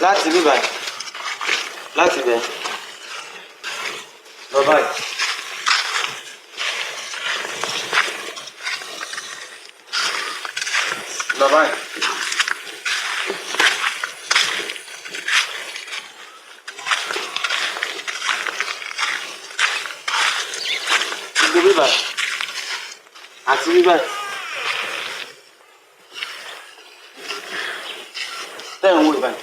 láti bí báyìí láti bẹ̀ lọ báyìí. Lọ báyìí. Gbogbo bí báyìí àti bí báyìí. Tẹ́ ń wò báyìí.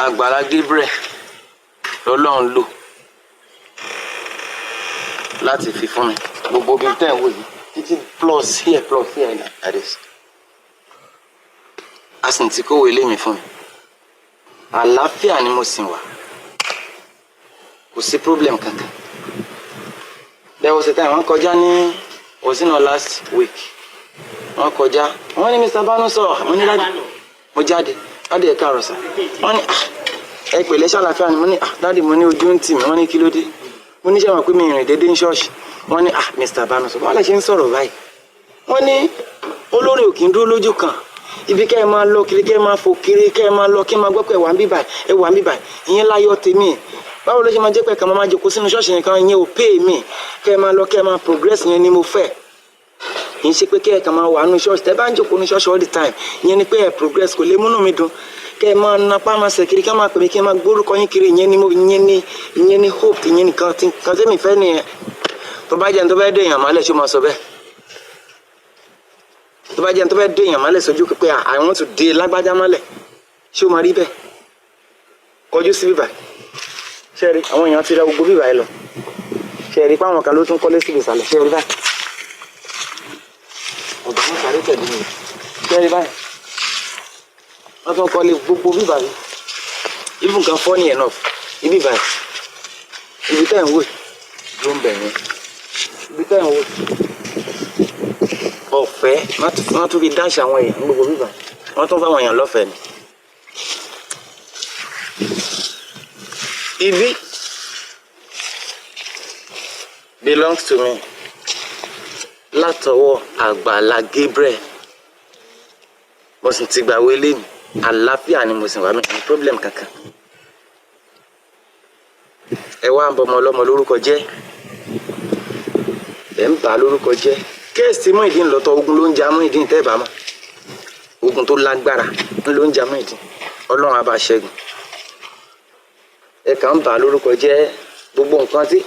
Àgbàlá Gabriel lọ́lọ́run lò láti fi fún mi gbogbo bí tẹ́ ń wò yìí títí plus here that is. A sì ti kówó ilé mi fún mi. Àlàáfíà ni mo sìn wà. Kò sí problem kankan. There was a time wọ́n kọjá ní was in our last week. Wọ́n kọjá wọ́n ní Mr. Bano sọ mo ní dáàdì mo jáde dáàdì ẹ̀ka àròsà wọ́n ní ẹ pẹ̀lẹ́ ṣàlàáfíà ni mo ní dáàdì mo ní ojú ń tì mí wọ́n ní kí ló dé mo ní sẹ́wọ̀n pé mi rìn déédéé ní ṣọ́ọ̀ṣì wọ́n ní Mr. Bano sọ wọ́n lè ṣe ń sọ̀rọ̀ báyìí wọ́n ní olórí òkè ń dúró lójú kan ibi kẹ́ ẹ máa lọ kiri kẹ́ ẹ máa fò kiri kẹ́ ẹ máa lọ kí ẹ máa gbọ́ pé ẹ wà ń bíbà ìyẹn láyọ̀ tèmi báwo ló ṣe máa jẹ́ pé ẹ̀ka máa jókòó sínú ṣọ́ọ̀ṣì nìkan ìyẹn ò pay mi kẹ́ ẹ máa lọ kẹ́ ẹ máa progress yẹn ni mo fẹ́ kì í ṣe pé kẹ́ ẹ kàn máa wà nínú ṣọ́ọ̀ṣì tẹ́ bá ń jókòó ní ṣọ́ọ̀ṣì all the time ìyẹn ni pé ẹ progress kò lè múnú mi dùn kẹ́ ẹ máa napá máa ṣe kiri kẹ́ ẹ máa pè mí kí ẹ máa gbórúkọ yín kiri ìyẹn ni hope ìyẹn nìkan kan tẹ́mi fẹ́ nìyẹn tó bá jẹ́ ní tó bá dé èèyàn mọ́lẹ̀ ṣó máa sọ bẹ́ẹ̀ tó bá jẹ́ ní tó bá dé èèyàn mọ́lẹ̀ sójú pé I want to dé lágbájá mọ́lẹ̀ ṣó máa rí bẹ́ẹ̀ kọjú sí bíbà ṣe rí àwọn èèyàn ti ra gbogbo bíbà yìí lọ ṣe rí pé àwọn kan ló tún kọ́lé síbi ìsàlẹ̀ ṣe rí báyìí ọ̀gá mú sáré tẹ̀lé mi ṣe rí báyìí wọ́n tún kọ́lé gbogbo bíbà yìí even kan funny enough ibi báyìí ibi tẹ́ ń wò ló ń bẹ̀ yẹn ibi tẹ́ ń wò ọ̀fẹ́ wọ́n tún fi dáṣà àwọn èèyàn ní gbogbo bíbà wọ́n tún fáwọn èèyàn lọ́fẹ̀ẹ́ ni. Ibi belongs to me látọwọ́ Àgbàlá Gabriel mo sì ti gbà wọlé mi àlàáfíà ni mo sì wà mí ní problem kankan ẹ wá ń bọ ọmọ ọlọ́mọ lórúkọ jẹ́ ẹ ń bà á lórúkọ jẹ́ kéèsì Muyideen lọ́tọ̀ ogun ló ń jà Muyideen tẹ́ ẹ bá mọ̀ ogun tó lágbára ló ń jà Muyideen Ọlọ́run á bá ṣẹ́gun ẹ kàn ń bà á lórúkọ jẹ́ gbogbo nǹkan tí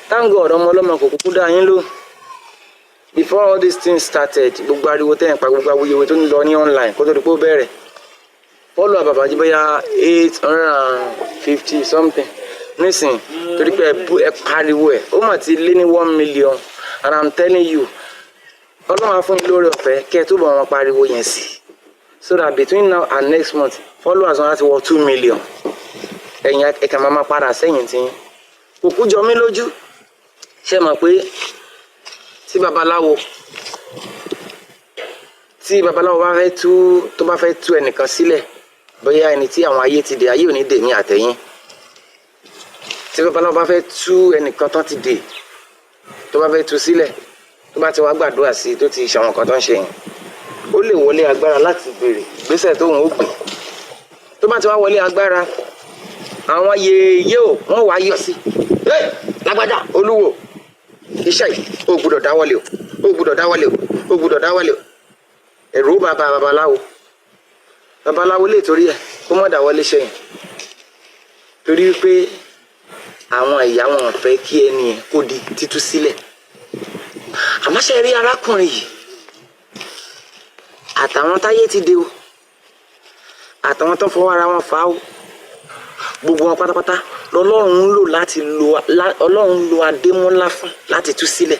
thank God ọmọ ọlọ́mọ kò kúkú dá yín lóhùn before all these things started gbogbo ariwo tẹ́ ẹ̀ pa gbogbo awuyewuye tó ń lọ ní online kó tó di pé ó bẹ̀rẹ̀ follow Baba Ajíbóyè 850 something nísìn torí pé ẹ pariwo ẹ ó mà ti lé ní 1 million and I'm telling you Ọlọ́run á fún yín lórí ọ̀fẹ́ kẹ́ ẹ túbọ̀ wọn pariwo yẹn sí so that between now and next month followers wọn á ti wọ 2 million ẹ̀yin ẹ̀ka máa padà sẹ́yìn tí kòkú jọ mí lójú ṣe mọ̀ pé tí babaláwo bá fẹ́ tú ẹnìkan sílẹ̀ bóyá ẹni tí àwọn ayé ti dè ayé ò ní dè mí àtẹ̀yìn tí babaláwo bá fẹ́ tú ẹnìkan tán ti dè tó bá fẹ́ tú sílẹ̀ tó bá ti wá gbàdúrà sí tó ti ṣàwọn kan tó ń ṣe yẹn ó lè wọlé agbára láti béèrè gbèsè tóun ó gbé tó bá ti wá wọlé agbára àwọn yèèyé ò wọ́n wá yọ sí lágbájá olúwo iṣẹ́ yìí ó gbọ́dọ̀ dáwọ́lé o ẹ̀rù bàbá babaláwo lè torí ẹ̀ kó mọ̀ dáwọ́lé ṣẹ́yìn torí pé àwọn ìyá wọn fẹ́ kí ẹni ẹ̀ kó di títú sílẹ̀ àmọ́ ṣe rí arákùnrin yìí àtàwọn táyé ti dé o àtàwọn tó fọwọ́ ara wọn fà á o gbogbo wọn pátápátá Ọlọ́run lo Adémọ́lá fún láti tú sílẹ̀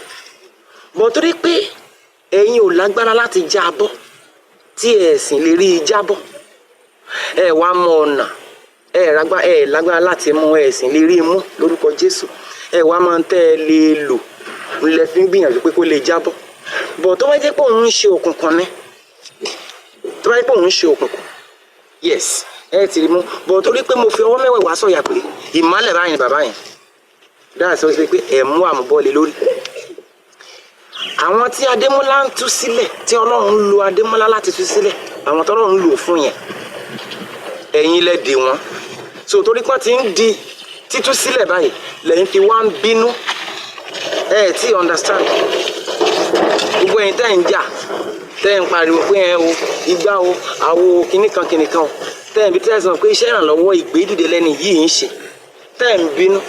bọ̀ torí pé ẹ̀yin ò lágbára láti jábọ́ tí ẹ̀ sì lè rí i jábọ́ ẹ̀ wá mọ ọ̀nà ẹ̀ lágbára láti mú ẹ̀ sì lè rí i mú lórúkọ Jésù ẹ̀ wá máa ń tẹ́ ẹ lè lò ńlẹ̀ fi ń gbìyànjú pé kó lè jábọ́ bọ̀ tó bá jẹ́ pé òun ń ṣe òkùnkùn ni tó bá jẹ́ pé òun ń ṣe òkùnkùn yes ẹ ti rí mú bọ̀ torí pé mo fi ọwọ́ mẹ́wẹ̀ẹ̀wá sọ̀yà pé ìmọ́lẹ̀ báyìí ni bàbá yẹn dáhà sọ pé ẹ̀ mú àmúbọ́ọ̀lì lórí àwọn tí Adémọ́lá ń tú sílẹ̀ tí Ọlọ́run ń lo Adémọ́lá láti tú sílẹ̀ àwọn tọ́lọ́run ń lò fún yẹn ẹ̀yin lẹ dè wọ́n so torí pọ́n ti ń di títú sílẹ̀ báyìí lẹ́yìn fi wá ń bínú tí understand gbogbo ẹ̀yin tẹ́ ń jà tẹ́ ń pariwo pé ẹ o igbá o àwo kìnnìkan o tẹ́ ń bí tẹ́ ń sọ pé iṣẹ́ ìrànlọ́wọ́ ìgbédìde lẹ́ni yìí ń ṣe tẹ́ ń bínú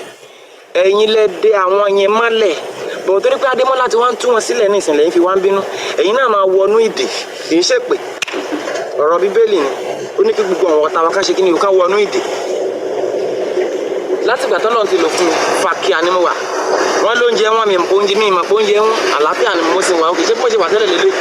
ẹ̀yin lẹ dè àwọn yẹn mọ́lẹ̀ bọ̀wọ̀ torí pé Adémọ́lá ti wá ń tú wọn sílẹ̀ ní ìsìnlẹ̀ yìí fi wá ń bínú ẹ̀yin náà máa wọnú ìdè kì í ṣèpè ọ̀rọ̀ Bíbélì ni ó ní kí gbogbo àwọn ọ̀tá wa ká ṣe kí ni ká wọnú ìdè láti ìgbà tọ́lọ́run ti lò fún fàkíà ni mo wà wọ́n ló ń jẹ wọ́n mi mọ̀ oúnjẹ mi mọ̀ oúnjẹ wọn àlàáfíà ni mo sì wà òkè ṣé bó ṣe wà tẹ́lẹ̀ lélẹ̀.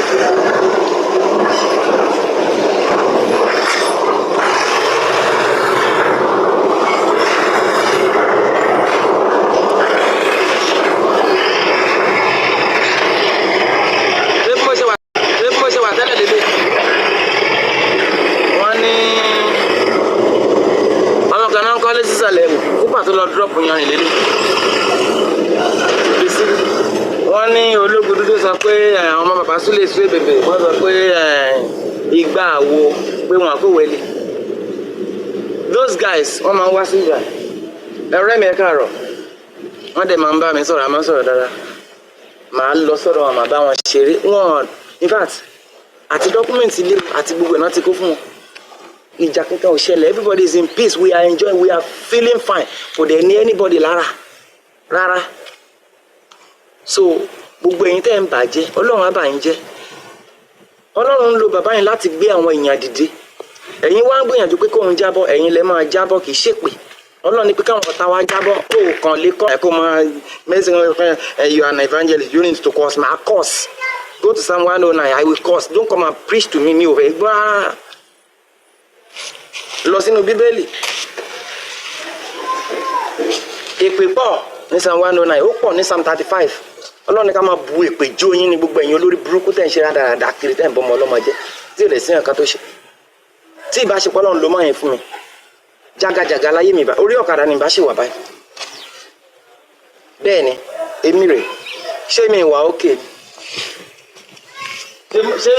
Drop yanrìn lélẹ̀ wọ́n ní ológun dúdú sọ pé àwọn ọmọ bàbá súlè súlè bèbè wọ́n sọ pé igbá àwo pé wọn kò wẹlé those guys wọ́n máa ń wá sí ìgbà ẹ̀rọ mi ẹ káàárọ̀ wọ́n dẹ̀ máa ń bá mi sọ̀rọ̀ àmọ́ sọ̀rọ̀ dára màá lọ sọ́dọ̀ wọn màá bá wọn ṣeré wọn in fact àti dọ́kúmẹ̀ntì ilé àti gbogbo ẹ̀ náà ti kó fún wọn ìjà kankan ò ṣẹlẹ̀ everybody is in peace we are enjoying we are feeling fine kò dẹ̀ ní anybody lára rárá so gbogbo ẹ̀yin tẹ́ ń bàjẹ́ Ọlọ́run á bà yín jẹ́ Ọlọ́run ń lo bàbá yín láti gbé àwọn èèyàn dìde ẹ̀yin wá ń gbìyànjú pé kóun jábọ́ ẹ̀yin lẹ máa jábọ́ kì í ṣèpè Ọlọ́run ní pé káwọn ọ̀tá wa jábọ́ kó o kàn lé kọ́ ẹ̀ kó máa mẹ́sìn you are an evangelist you need to curse my curse go to Psalm 109 I will curse don't come and preach to me mi ò fẹ́ gbọ́ rárá lọ sínú Bíbélì èpè pọ̀ ní Psalm 109 ó pọ̀ ní Psalm 35 Ọlọ́run ní ká máa bu èpè jó yín ní gbogbo ẹ̀yin olórí burúkú tẹ̀ ń ṣe rádaràdà kiri tẹ̀ ń bọ́ ọmọ ọlọ́mọ jẹ́ tí ò lè sí nǹkan tó ṣe tí ìbáṣepọ̀ Ọlọ́run ló máa yẹn fún mi jágajàga láyé mi orí ọ̀kadà ni ìbá ṣe wà báyìí bẹ́ẹ̀ ni èmi rè ṣé mi wà ókè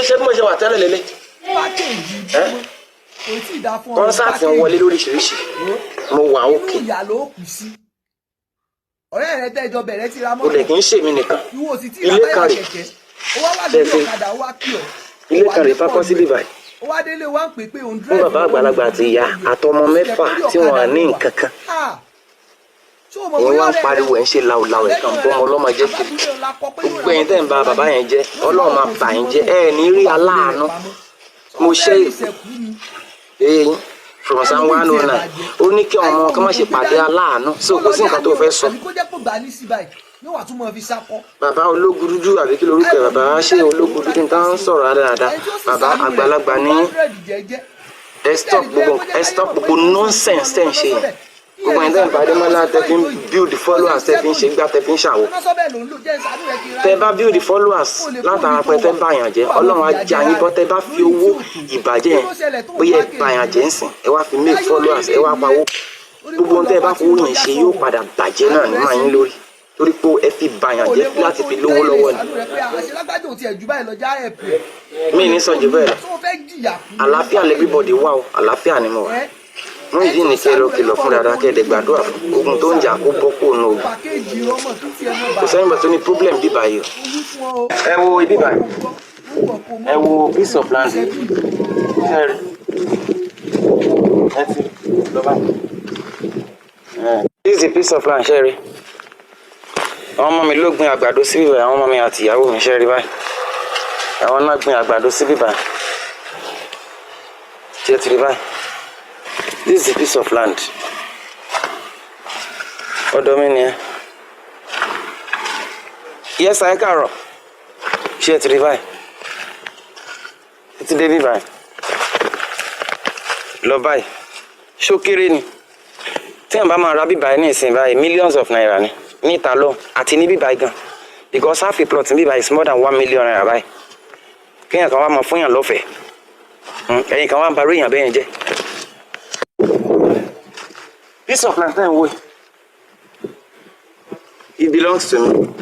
ṣé mo ṣe wà tẹ́lẹ̀ lélẹ̀ kọ́nsáàtì ń wọlé lóríṣiríṣi mo wà ókè ọ̀rẹ́ rẹ tẹ́jọ bẹ̀rẹ̀ ti ra mọ́tò ó lè kí n ṣèmi nìkan ilé kan rè ilé kan rè pápá síbí báyìí fún bàbá àgbàlagbà àti ìyá àtọmọ mẹ́fà tí wọ́n ní nǹkan kan ìwọ́n wá ń pariwo ẹ̀ ń ṣe làwùlàwù ẹ̀ kàn bọ́ ọmọ ọlọ́mọ jẹ́ kiri gbogbo ẹ̀yin tẹ́ ń ba bàbá yẹn jẹ́ Ọlọ́run máa bà yín jẹ́ ẹ̀ ní rí aláàánú mo ṣe eyín from Psalm 109 ó ní kí ọmọ kan má ṣe pàdé aláàánú sí òkú sí nǹkan tó fẹ́ sọ. bàbá ológun dúdú àbí kí lorúkọ ẹ bàbá ṣé ológun dúdú tá ń sọ̀rọ̀ dáadáa bàbá àgbàlagbà ní ẹ stop gbogbo nonsense tẹ́ ń ṣe yìí gbogbo ẹni tẹ́ ń pàdé mọ́lá tẹ́ fi ń build followers tẹ́ fi ń ṣe gbá tẹ́ fi ń ṣàwọ̀ tẹ́ bá build followers látara pé tẹ́ báyàn jẹ́ Ọlọ́run á jẹ àyín bọ́ tẹ́ bá fi owó ìbàjẹ́ yẹn bóyá ẹ báyàn jẹ́ ń sìn ẹ wá fi make followers ẹ wá pawó gbogbo ohun tẹ́ ẹ bá fowó yẹn ṣe yóò padà bàjẹ́ náà ní màá yín lórí torí pé ẹ fi báyàn jẹ́ láti fi lówó lọ́wọ́ ni. mi ní sọ jù bẹ́ẹ̀ lọ àlàáfíà everybody wà o àlàáfíà ni mo wà wọ́n yìí ní kí ẹ lọ kìlọ̀ fún dada kẹ́ẹ̀dẹ̀ gbàdúrà fún ogun tó ń jà kó bọ́ kó nù ogun kò sẹ́yìn bàtú ní problem bíbá yìí o ẹ wo ibi báyìí ẹ wo piece of land ṣẹ́ẹ̀rì ẹ ti lọ báyìí this is a piece of land ṣẹ́ẹ̀rì àwọn ọmọ mi ló gbin àgbàdo sí bíbá àwọn ọmọ mi àti ìyàwó mi ṣẹ́ẹ̀rì báyìí àwọn náà gbin àgbàdo sí bíbá ṣé ti rí báyìí. This is a piece of land. Odomini. Yes, I can. Ṣé ẹ ti rí báyìí. Ti dé bí báyìí. Lọ báyìí. Ṣó kéré ni. Tí ẹ̀ bá máa ra bí báyìí ní ìsìn báyìí millions of naira ni. Ní ìta lọ àti ní bí báyìí gan. Because half a plot ní bí báyìí is more than 1 million naira báyìí. Kéèyàn kan wá máa fún yàn lọ́fẹ̀ẹ́. Ẹ̀yin kan wá ń parí èèyàn bẹ́yẹn jẹ́. Piece of land time way. It belongs to me.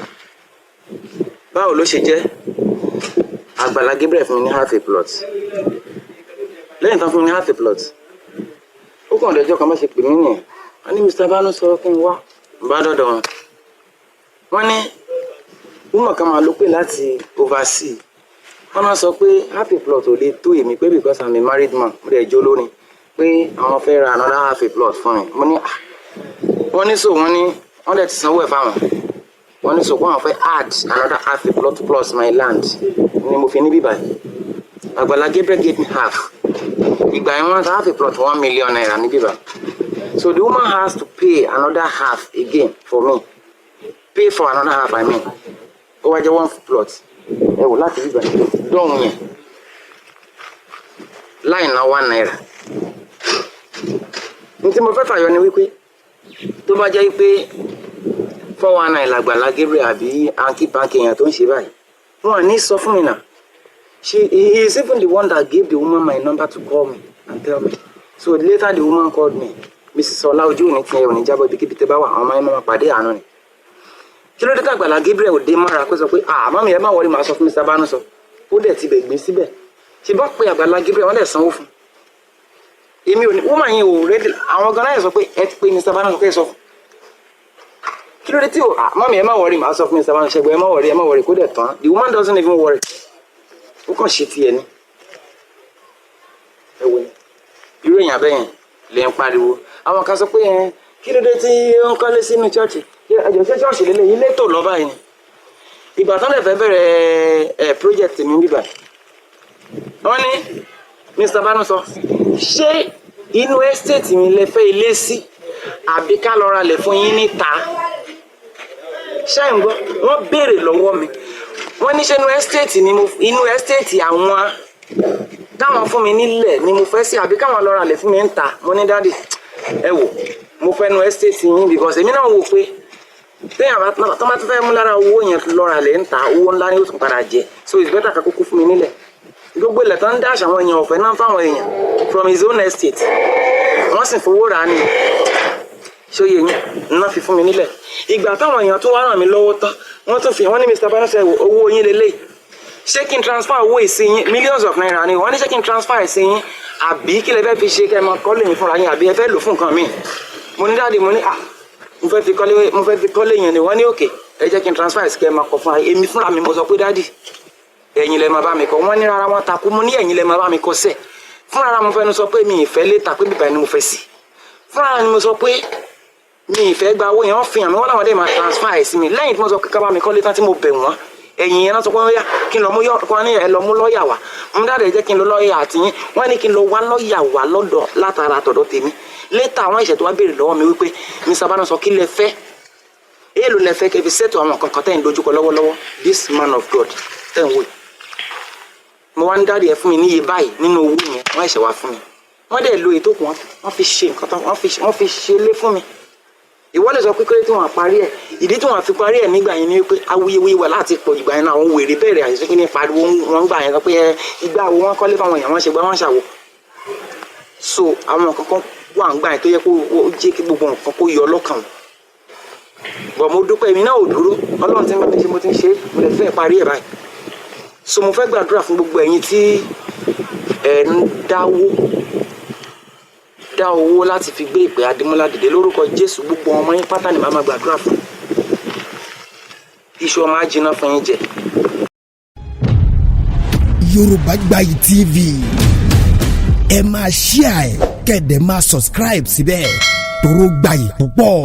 Báwo ló ṣe jẹ́? Àgbàlá Gabriel fún mi ní half a plot. Lẹ́yìn tán fún mi ní half a plot. ó kàn lọ́jọ́ kan má ṣe pè mí nìyẹn wọ́n ní Mr. Bánú sọ kí n wá bá dọ́dọ̀ wọn wọ́n ní woman kan máa ló pè láti oversee wọ́n máa sọ pé half a plot ò lè tó èmi pé because I'm a married man mo dẹ̀ jó lórí pé àwọn fẹ́ ra another half a plot fún mi mo ní wọ́n ní so wọ́n ní wọ́n dẹ̀ ti sanwó ẹ̀ fáwọn wọ́n ní so wọ́n fẹ́ add another half a plot plus my land ni mo fi ní bíbá Àgbàlá Gabriel gave me half ìgbà yẹn wọ́n half a plot 1 million naira ní bíbá so the woman has to pay another half again for me pay for another half I mean ó wá jẹ́ 1 plot ẹ wò láti bíbá dọ́hùn yẹn láì ná 1 naira ní tí mo fẹ́ fàyọ ni wípé tó bá jẹ́ wípé 419 l'Àgbàlá Gabriel àbí anki panki èèyàn tó ń ṣe báyìí wọn ní sọ fún mi náà he is even the one that gave the woman my number to call me and tell me so later the woman called me Mrs. Ọlá ojú òní tiẹ̀ òní jábọ̀ ibi kíbi tẹ́ bá wà àwọn ọmọ ẹ̀ máa pàdé àánú ni kí ló dé tí Àgbàlá Gabriel ò dé mọ́ra pé sọ pé mọ́mí ẹ má wọlé màá sọ fún Mr. Bánú sọ ó dẹ̀ ti bẹ̀ gbé síbẹ̀ ṣe bá pé Àgbàlá Gabriel wọ́n dẹ̀ sanwó fún èmi ò ní woman yẹn ò rédí àwọn gan náà sọ pé ẹ ti pé Mr. Bánú sọ pé ẹ sọ fún kí ló dé tí mọ́mí ẹ má wọlé màá sọ fún Mr. Bánú ṣẹgbẹ́ ẹ má wọlé kó dẹ̀ tán the woman doesn't even worry ó kàn ṣe tiẹ̀ ni ẹ wọ irú èèyàn bẹ́ẹ̀ lè ń pariwo àwọn kan sọ pé kí ló dé tí ó ń kọ́lé sínú chọ́ọ̀chì ẹjọ́ ṣé chọ́ọ̀chì lélẹ̀ ilé tó lọ báyìí ni ìgbà tán lè fẹ́ bẹ̀rẹ̀ project mi bíbà wọ́n ní Mr. Bánú sọ ṣé inú estate mi lè fẹ́ ilé sí àbí ká lọ ra lẹ̀ fún yín níta ṣé ń gbọ́ wọ́n béèrè lọ́wọ́ mi wọ́n ní ṣé inú estate àwọn táwọn fún mi nílẹ̀ ni mo fẹ́ sí àbí káwọn lọ ra lẹ̀ fún mi níta mo ní dáàdì ẹ wò mo fẹ́ nu estate yín because èmi náà wò pé téèyàn tó bá tún fẹ́ mú lára owó yẹn lọ́ra lẹ̀ ń ta owó ńlá ni ó tún padà jẹ so it's better ká kúkú fún mi nílẹ̀ gbogbo ilẹ̀ tó ń dáṣà àwọn èèyàn ọ̀fẹ́ náà fáwọn èèyàn from his own estate wọ́n sì fowó rà á ní ṣóyè yín náà fi fún mi nílẹ̀ ìgbà táwọn èèyàn tó wá ràn mí lọ́wọ́ tán wọ́n ní Mr. Bánú sọ owó yín lélẹ̀ ṣé kí n transfer owó ìsí yín millions of naira ni wọ́n ní ṣé kí n transfer ìsí yín àbí kí lè fẹ́ fi ṣe kẹ́ ẹ máa kọ́lé yín fúnra yín àbí ẹ fẹ́ lò fún nǹkan míì mo ní dáàdi mo ní mo fẹ́ fi kọ́lé yẹn ni wọ́n ní òkè ẹ jẹ́ kí n transfer ìsí kẹ́ ẹ máa kọ́ fúnra yín èmi fúnra mi mo sọ pé dáàdi ẹ̀yin lẹ máa bá mi kọ́ wọ́n ní rárá wọn takú mo ní ẹ̀yin lẹ máa bá mi kọ́ sẹ̀ fúnra mo fẹ́nu sọ pé mi ìfẹ́ létà pé bíbá ni mo fẹ́ sí fúnra ni mo sọ pé mi ìfẹ́ gba owó yẹn wọ́n fi hàn mí wọ́n láwọn dé máa transfer ẹ̀ sí mi lẹ́yìn tí mo sọ pé ká bá mi kọ́ létà tí mo bẹ̀ wọ́n ẹ̀yìn yẹn náà sọ pé wọ́n yá kí n lọ mú ẹ lọ mú lọ́ọ̀yà wá mo dáadáa jẹ́ kí n lọ lọ́ọ̀yà àtìyín wọ́n ní kí n lọ wá lọ́ọ̀yà wá lọ́dọ̀ látara àtọ̀dọ̀ tèmi létà àwọn ìṣẹ̀ tó wá béèrè lọ́wọ́ mi wípé Mr. Bánú sọ kí lẹ fẹ́ èèlò lẹ fẹ́ kẹ́ fi ṣètò àwọn kankan tẹ́ ń dojúkọ lọ́wọ́lọ́wọ́ this man of God tẹ́ ń wò mo wá ń dáàdì ẹ fún mi níye báyìí nínú owó yẹn wọ́n ẹ̀ṣẹ̀ wá fún mi wọ́n dẹ̀ lo ètò kan wọ́n fi ṣe nǹkan tán wọ́n fi ṣe lé fún mi ìwọ lè sọ pé kéré tí wọ́n parí ẹ̀ ìdí tí wọ́n fi parí ẹ̀ nígbà yẹn ni wípé awuyewuye wà láti pọ̀ ìgbà yẹn náà àwọn wèrè bẹ̀rẹ̀ àṣìṣe kí ní pariwo wọn gbà yẹn sọ pé ìgbà wo wọ́n kọ́lé fáwọn èèyàn wọ́n ṣe gbà wọ́n ṣàwò so àwọn kankan wà ń gbà yẹn tó yẹ kó jẹ́ kí gbogbo nǹkan kó yọ ọlọ́kàn bọ̀ mo dúpẹ́ èmi náà ò dúró Ọlọ́run tí mo ti ṣe mo ti ń ṣe mo lè fẹ́ parí ẹ̀ báyìí so mo fẹ́ gbàdúrà fún gbogbo ẹ̀yin tí ẹ̀ ń dá owó láti fi gbé ìpè Adémọ́lá dìde lórúkọ Jésù gbogbo ọmọ yín pátá ni màá máa gbàdúrà fún iṣu ọmọ ajiná fún yín jẹ. Yorùbá Gbayì TV ẹ máa share ẹ kẹ́dẹ̀ máa subscribe síbẹ̀ toró gbayì púpọ̀.